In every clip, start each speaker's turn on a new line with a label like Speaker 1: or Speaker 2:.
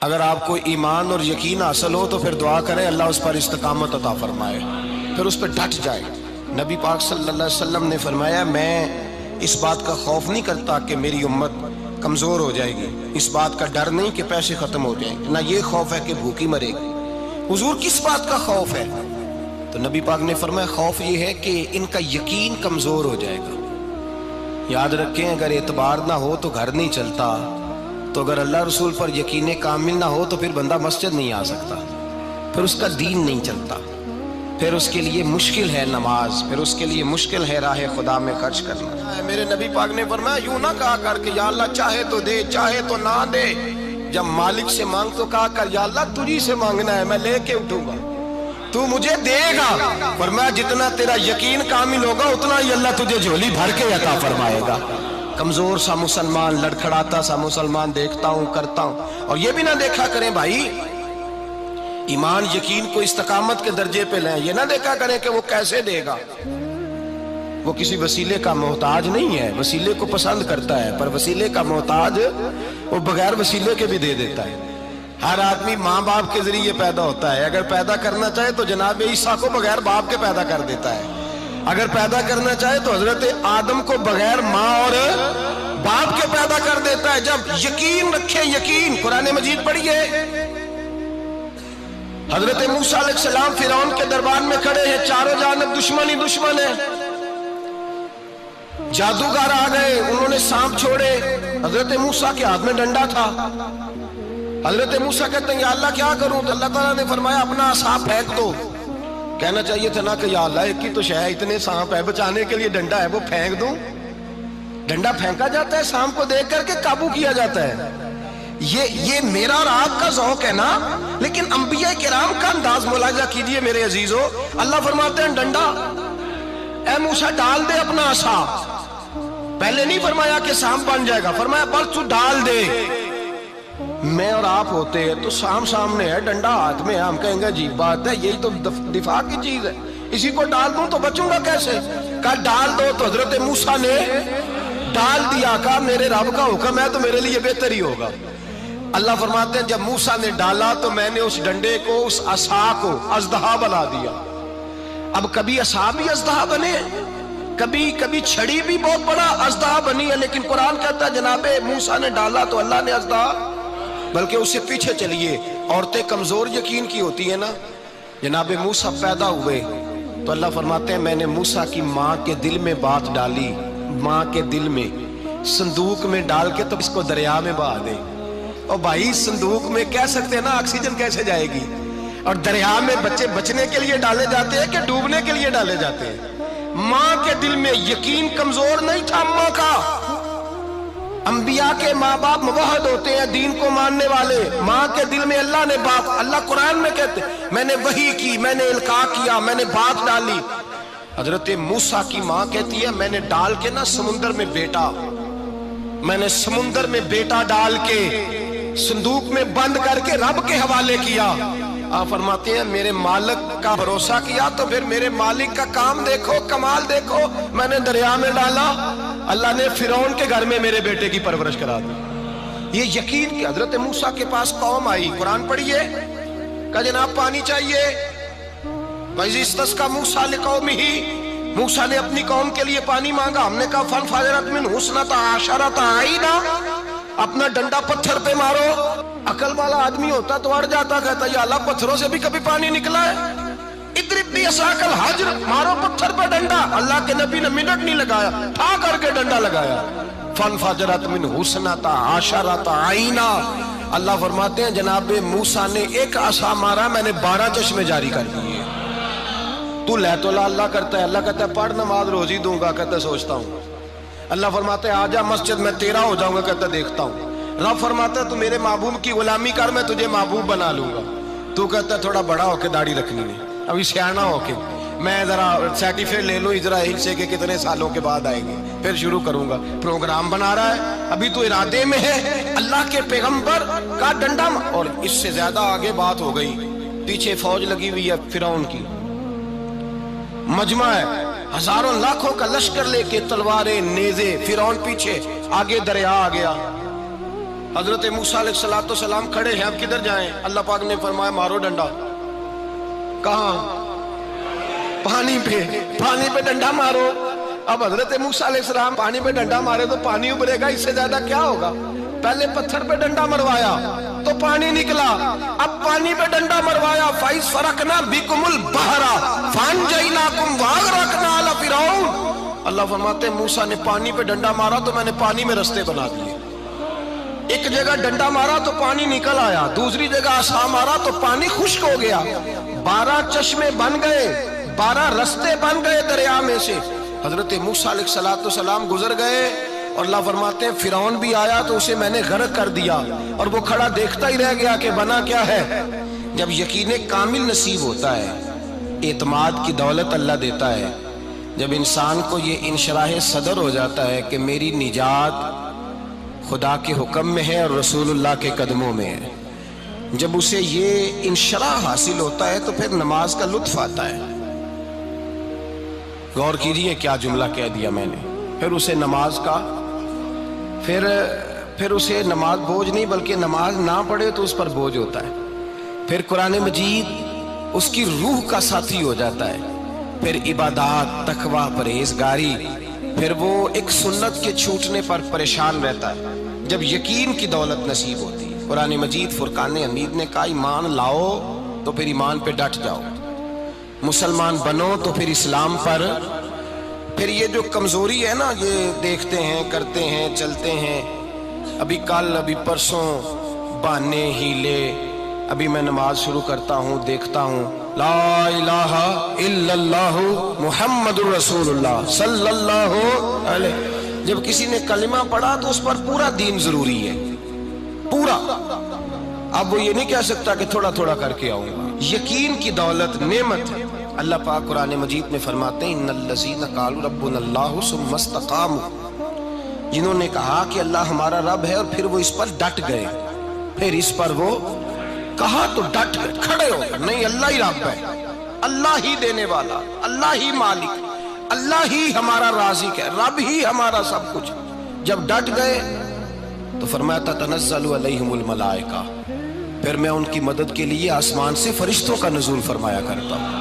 Speaker 1: اگر آپ کو ایمان اور یقین حاصل ہو تو پھر دعا کریں اللہ اس پر استقامت عطا فرمائے، پھر اس پہ ڈٹ جائے۔ نبی پاک صلی اللہ علیہ وسلم نے فرمایا میں اس بات کا خوف نہیں کرتا کہ میری امت کمزور ہو جائے گی، اس بات کا ڈر نہیں کہ پیسے ختم ہو جائیں گے، نہ یہ خوف ہے کہ بھوکی مرے گی۔ حضور کس بات کا خوف ہے؟ تو نبی پاک نے فرمایا خوف یہ ہے کہ ان کا یقین کمزور ہو جائے گا۔ یاد رکھیں اگر اعتبار نہ ہو تو گھر نہیں چلتا، تو اگر اللہ رسول پر یقین کامل نہ ہو تو پھر بندہ مسجد نہیں آ سکتا، پھر اس کا دین نہیں چلتا، پھر اس کے لیے مشکل ہے نماز، پھر اس کے لیے مشکل ہے راہ خدا میں خرچ کرنا۔ میرے نبی پاک نے فرمایا یوں نہ کہا کر کہ یا اللہ چاہے تو دے چاہے تو نہ دے، جب مالک سے مانگ تو کہا کر یا اللہ تجھی سے مانگنا ہے، میں لے کے اٹھوں گا، تو مجھے دے گا۔ فرمایا جتنا تیرا یقین کامل ہوگا اتنا ہی اللہ تجھے جھولی بھر کے عطا فرمائے گا۔ کمزور سا مسلمان، لڑکھڑاتا سا مسلمان دیکھتا ہوں کرتا ہوں، اور یہ بھی نہ دیکھا کریں بھائی ایمان یقین کو استقامت کے درجے پہ لیں، یہ نہ دیکھا کریں کہ وہ کیسے دے گا، وہ کسی وسیلے کا محتاج نہیں ہے، وسیلے کو پسند کرتا ہے، پر وسیلے کا محتاج وہ بغیر وسیلے کے بھی دے دیتا ہے۔ ہر آدمی ماں باپ کے ذریعے پیدا ہوتا ہے، اگر پیدا کرنا چاہے تو جناب عیسیٰ کو بغیر باپ کے پیدا کر دیتا ہے، اگر پیدا کرنا چاہے تو حضرت آدم کو بغیر ماں اور باپ کے پیدا کر دیتا ہے۔ جب یقین رکھیں، یقین قرآن مجید پڑھیے، حضرت موسیٰ علیہ السلام فرعون کے دربار میں کھڑے ہیں، چاروں جانب دشمن ہی دشمن ہے، جادوگر آ گئے، انہوں نے سانپ چھوڑے، حضرت موسیٰ کے ہاتھ میں ڈنڈا تھا، حضرت موسیٰ کہتے ہیں یا اللہ کیا کروں؟ تو اللہ تعالیٰ نے فرمایا اپنا عصا پھینک دو۔ کہنا چاہیے تھا نا کہ یا اللہ ایک ہی تو شے ہے، اتنے سانپ ہے، بچانے کے لیے ڈنڈا ہے وہ پھینک دوں؟ ڈنڈا پھینکا جاتا ہے، سانپ کو دیکھ کر کے قابو کیا جاتا ہے۔ یہ میرا اور آپ کا ذوق ہے نا، لیکن انبیاء کرام کا انداز ملاحظہ کیجئے میرے عزیزو۔ اللہ فرماتے ہیں ڈنڈا، اے موسیٰ ڈال دے اپنا عصا، پہلے نہیں فرمایا کہ سانپ بن جائے گا، فرمایا بس تو ڈال دے۔ میں اور آپ ہوتے ہیں تو سام سامنے ہے، ڈنڈا ہاتھ میں ہے، ہم کہیں گے عجیب بات ہے، یہی تو دفاع کی چیز ہے، اسی کو ڈال دوں تو بچوں گا کیسے؟ کہا ڈال دو، تو حضرت موسیٰ نے ڈال دیا، کہا میرے رب کا حکم ہے تو میرے لیے بہتر ہی ہوگا۔ اللہ فرماتے ہیں جب موسیٰ نے ڈالا تو میں نے اس ڈنڈے کو، اس عصا کو اژدہا بنا دیا۔ اب کبھی عصا بھی اژدہا بنے، کبھی چھڑی بھی بہت بڑا اژدہا بنی ہے، لیکن قرآن کہتا ہے جناب موسیٰ نے ڈالا تو اللہ نے اژدہا، بلکہ اس سے پیچھے چلیے، عورتیں کمزور یقین کی ہوتی ہیں نا، جناب موسیٰ پیدا ہوئے تو اللہ فرماتے ہیں میں نے موسیٰ کی ماں کے دل میں بات ڈالی، ماں کے دل میں صندوق میں ڈال کے تو اس کو دریا میں بہا دے۔ اور بھائی صندوق میں کہہ سکتے ہیں نا آکسیجن کیسے جائے گی، اور دریا میں بچے بچنے کے لیے ڈالے جاتے ہیں کہ ڈوبنے کے لیے ڈالے جاتے ہیں؟ ماں کے دل میں یقین کمزور نہیں تھا ماں کا۔ انبیاء کے ماں باپ موحد ہوتے ہیں، دین کو ماننے والے، ماں کے دل میں اللہ نے بات، اللہ قرآن میں کہتے میں نے وحی کی، میں نے القاء کیا، میں نے بات ڈالی۔ حضرت موسیٰ کی ماں کہتی ہے میں نے ڈال کے نا سمندر میں بیٹا، میں نے سمندر میں بیٹا ڈال کے صندوق میں بند کر کے رب کے حوالے کیا۔ آپ فرماتے ہیں میرے مالک کا بھروسہ کیا تو پھر میرے مالک کا کام دیکھو، کمال دیکھو، میں نے دریا میں ڈالا، اللہ نے فرعون کے گھر میں میرے بیٹے کی پرورش کرا دی۔ یہ یقین کہ حضرت موسیٰ کے پاس قوم آئی، قرآن پڑھیے، کہ جناب پانی چاہیے، وَإِذِ اسْتَسْقَىٰ مُوسَىٰ لِقَوْمِهِ، موسیٰ نے اپنی قوم کے لیے پانی مانگا، ہم نے کہا فَانْفَجَرَتْ مِنْهُ اثْنَتَا عَشَرَةَ عَيْنًا، اپنا ڈنڈا پتھر پہ مارو۔ عقل والا آدمی ہوتا تو اڑ جاتا، کہتا یا اللہ پتھروں سے بھی کبھی پانی نکلا ہے؟ اضرب بعصاک الحجر، مارو پتھر پہ ڈنڈا۔ اللہ کے نبی نے منٹ نہیں لگایا، ٹھا کر کے ڈنڈا لگایا، فَانْفَجَرَتْ مِنْهُ اثْنَتَا عَشَرَةَ عَيْنًا۔ اللہ فرماتے ہیں جناب موسیٰ نے ایک عصا مارا، میں نے 12 چشمے جاری کر دیے۔ تو لے تو اللہ کرتا ہے، اللہ کہتا ہے پڑھ نماز روزی دوں گا، کہتا ہے سوچتا ہوں۔ اللہ فرماتا ہے آجا مسجد میں تیرا ہو جاؤں گا، کہتا ہے دیکھتا ہوں۔ رب فرماتا ہے تو میرے محبوب کی غلامی کر، میں تجھے محبوب بنا لوں گا۔ تو کہتا ہے تھوڑا بڑا ہو کے داڑھی رکھنی ہے، ابھی سیانا ہو کے میں ذرا سرٹیفکیٹ لے لوں اسرائیل سے کہ کتنے سالوں کے بعد آئیں گے، پھر شروع کروں گا۔ پروگرام بنا رہا ہے، ابھی تو ارادے میں ہے۔ اللہ کے پیغمبر کا ڈنڈا، اور اس سے زیادہ آگے بات ہو گئی، پیچھے فوج لگی ہوئی ہے فرعون کی، مجمع ہے، ہزاروں لاکھوں کا لشکر لے کے، تلواریں نیزے، فرعون پیچھے، آگے دریا آ گیا۔ حضرت موسیٰ علیہ السلام کھڑے ہیں، اب کدھر جائیں؟ اللہ پاک نے فرمایا مارو ڈنڈا۔ کہاں؟ پانی پہ ڈنڈا مارو۔ اب حضرت موسیٰ علیہ السلام پانی پہ ڈنڈا مارے تو پانی ابھرے گا، اس سے زیادہ کیا ہوگا؟ پہلے پتھر پہ ڈنڈا مروایا تو پانی نکلا، اب پانی پہ ڈنڈا مروایا، فَإِذْ فَرَقْنَا بِكُمُ الْبَحْرَ فَأَنْجَيْنَاكُمْ وَأَغْرَقْنَا آلَ فِرْعَوْنَ۔ اللہ فرماتے ہیں موسیٰ نے پانی پہ ڈنڈا مارا تو میں نے پانی میں رستے بنا دیے۔ ایک جگہ ڈنڈا مارا تو پانی نکل آیا، دوسری جگہ عصا مارا تو پانی خشک ہو گیا، 12 چشمے بن گئے، 12 رستے بن گئے دریا میں سے۔ حضرت موسیٰ علیہ السلام گزر گئے اور اللہ فرماتے ہیں فرعون بھی آیا تو اسے میں نے غرق کر دیا، اور وہ کھڑا دیکھتا ہی رہ گیا کہ بنا کیا ہے۔ جب یقین کامل نصیب ہوتا ہے، اعتماد کی دولت اللہ دیتا ہے، جب انسان کو یہ انشراح صدر ہو جاتا ہے کہ میری نجات خدا کے حکم میں ہے اور رسول اللہ کے قدموں میں ہے، جب اسے یہ انشراح حاصل ہوتا ہے تو پھر نماز کا لطف آتا ہے۔ غور کیجئے کیا جملہ کہہ دیا میں نے، پھر اسے نماز کا پھر اسے نماز بوجھ نہیں بلکہ نماز نہ پڑھے تو اس پر بوجھ ہوتا ہے، پھر قرآن مجید اس کی روح کا ساتھی ہو جاتا ہے، پھر عبادات، تقوی، پرہیزگاری، پھر وہ ایک سنت کے چھوٹنے پر پریشان رہتا ہے جب یقین کی دولت نصیب ہوتی ہے۔ قرآن مجید فرقان حمید نے کہا ایمان لاؤ تو پھر ایمان پہ ڈٹ جاؤ، مسلمان بنو تو پھر اسلام پر۔ پھر یہ جو کمزوری ہے نا، یہ دیکھتے ہیں، کرتے ہیں، چلتے ہیں، ابھی کل ابھی پرسوں بہانے ہیلے، ابھی میں نماز شروع کرتا ہوں دیکھتا ہوں لا الہ الا اللہ محمد الرسول اللہ صلی اللہ علیہ، جب کسی نے کلمہ پڑھا تو اس پر پورا دین ضروری ہے، پورا۔ اب وہ یہ نہیں کہہ سکتا کہ تھوڑا تھوڑا کر کے آؤں گا۔ یقین کی دولت نعمت ہے۔ اللہ پاک قرآن مجید میں فرماتے ہیں ان الذین قالوا ربنا اللہ ثم استقاموا، جنہوں نے کہا کہ اللہ ہمارا رب ہے اور پھر وہ اس پر ڈٹ گئے، پھر اس پر وہ کہا تو ڈٹ گئے، کھڑے ہو گئے، نہیں اللہ ہی رب ہے، اللہ ہی دینے والا، اللہ ہی مالک، اللہ ہی ہمارا رازق ہے، رب ہی ہمارا سب کچھ۔ جب ڈٹ گئے تو فرمایا تتنزل علیہم الملائکہ، پھر میں ان کی مدد کے لیے آسمان سے فرشتوں کا نزول فرمایا کرتا ہوں۔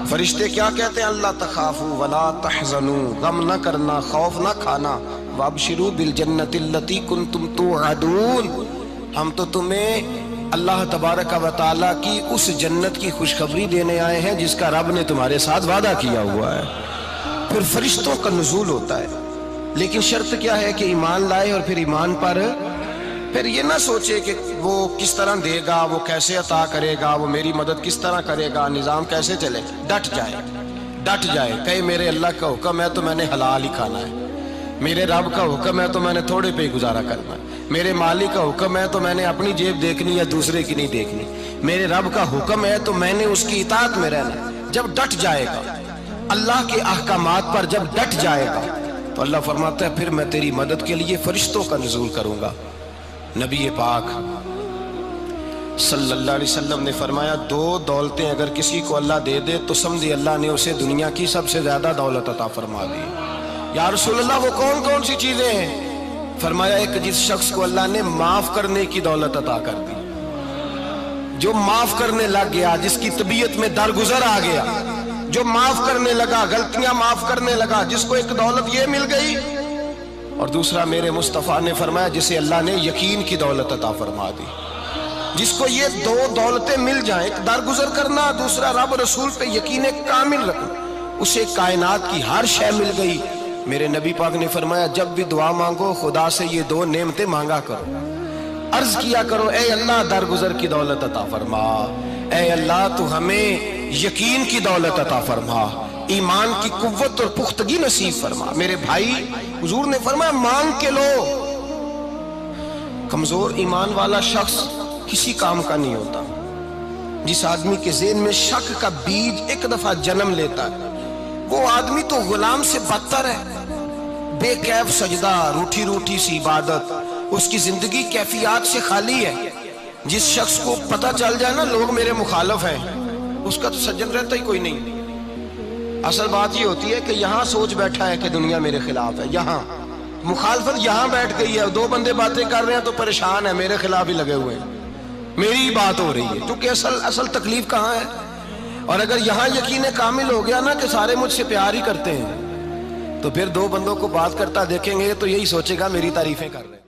Speaker 1: فرشتے کیا کہتے ہیں؟ اللہ تخافوا ولا تحزنوا، غم نہ کرنا، خوف نہ کھانا، وابشروا بالجنۃ التی کنتم توعدون، ہم تو تمہیں اللہ تبارک و تعالیٰ کی اس جنت کی خوشخبری دینے آئے ہیں جس کا رب نے تمہارے ساتھ وعدہ کیا ہوا ہے۔ پھر فرشتوں کا نزول ہوتا ہے، لیکن شرط کیا ہے کہ ایمان لائے، اور پھر ایمان پر پھر یہ نہ سوچے کہ وہ کس طرح دے گا، وہ کیسے عطا کرے گا، وہ میری مدد کس طرح کرے گا، نظام کیسے چلے، ڈٹ جائے، کہے میرے اللہ کا حکم ہے تو میں نے حلال ہی کھانا ہے، میرے رب کا حکم ہے تو میں نے تھوڑے پہ ہی گزارا کرنا ہے، میرے مالک کا حکم ہے تو میں نے اپنی جیب دیکھنی یا دوسرے کی نہیں دیکھنی، میرے رب کا حکم ہے تو میں نے اس کی اطاعت میں رہنا۔ جب ڈٹ جائے گا اللہ کے احکامات پر، جب ڈٹ جائے گا تو اللہ فرماتا ہے پھر میں تیری مدد کے لیے فرشتوں کا نزول کروں گا۔ نبی پاک صلی اللہ علیہ وسلم نے فرمایا 2 دولتیں اگر کسی کو اللہ دے دے تو سمجھے اللہ نے اسے دنیا کی سب سے زیادہ دولت عطا فرما دی۔ یا رسول اللہ وہ کون کون سی چیزیں ہیں؟ فرمایا ایک جس شخص کو اللہ نے معاف کرنے کی دولت عطا کر دی، جو معاف کرنے لگ گیا، جس کی طبیعت میں درگزر آ گیا، جو معاف کرنے لگا، غلطیاں معاف کرنے لگا، جس کو ایک دولت یہ مل گئی، اور دوسرا میرے مصطفیٰ نے فرمایا جسے اللہ نے یقین کی دولت عطا فرما دی۔ جس کو یہ 2 دولتیں مل جائیں، ایک درگزر کرنا، دوسرا رب رسول پہ یقین کامل رکھنا، اسے کائنات کی ہر شے مل گئی۔ میرے نبی پاک نے فرمایا جب بھی دعا مانگو خدا سے یہ 2 نعمتیں مانگا کرو، عرض کیا کرو اے اللہ درگزر کی دولت عطا فرما، اے اللہ تو ہمیں یقین کی دولت عطا فرما، ایمان کی قوت اور پختگی نصیب فرما۔ میرے بھائی حضور نے فرمایا مانگ کے لو۔ کمزور ایمان والا شخص کسی کام کا نہیں ہوتا۔ جس آدمی کے ذہن میں شک کا بیج ایک دفعہ جنم لیتا ہے وہ آدمی تو غلام سے بدتر ہے، بے کیف سجدہ، روٹھی روٹھی سی عبادت، اس کی زندگی کیفیات سے خالی ہے۔ جس شخص کو پتہ چل جائے نا لوگ میرے مخالف ہیں، اس کا تو سجن رہتا ہی کوئی نہیں۔ اصل بات یہ ہوتی ہے کہ یہاں سوچ بیٹھا ہے کہ دنیا میرے خلاف ہے، مخالفت یہاں بیٹھ گئی ہے، دو بندے باتیں کر رہے ہیں تو پریشان ہے، میرے خلاف ہی لگے ہوئے ہیں، میری ہی بات ہو رہی ہے، کیونکہ اصل تکلیف کہاں ہے؟ اور اگر یہاں یقین کامل ہو گیا نا کہ سارے مجھ سے پیار ہی کرتے ہیں، تو پھر دو بندوں کو بات کرتا دیکھیں گے تو یہی سوچے گا میری تعریفیں کر رہے ہیں۔